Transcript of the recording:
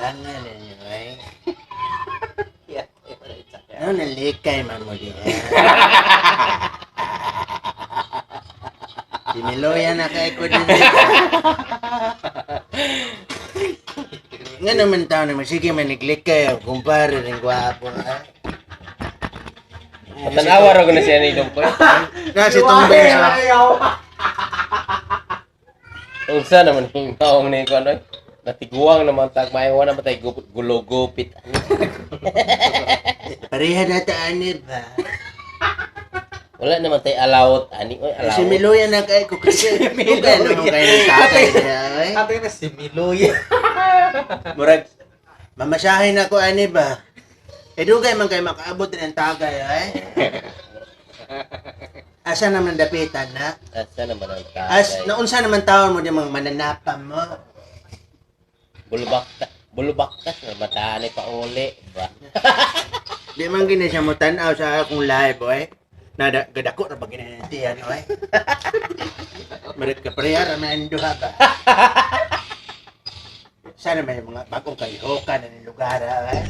Angan ninyo ay. Iya. Ano nalikay man mo diya? Similoya na kay ko din. Nga naman tao naman, sige maniklik kayo, kumpare rin gwapo. Tanawa ra ko na siya ni Dumpoy. Kasi tumbay sa... Unsa naman yung taong ni ko ano? Natiguang naman tag mayo na matay gulogupit. Pareha na taanid ba? Wala naman tay alawot ani oy alawot. Similoya na kay ko kasi tugan naman kayo ng tatay niya. Ate na si Miloy. Murag, mamasahin ako ani ba? Dugay man kayo makaabot rin ang tagay ay. Asa naman dapitan na? Asa naman ang As tatay. naunsa naman taon mo di mga mananapam mo? Bulubaktas na bataan pa uli ba. Di man gini siya mo tanaw sa akong live boy. Nada gadako ra pag ginantiyan oy. Merit ka pareha ra man duha ba? Sana may mga bagong kalihokan na lugar ay.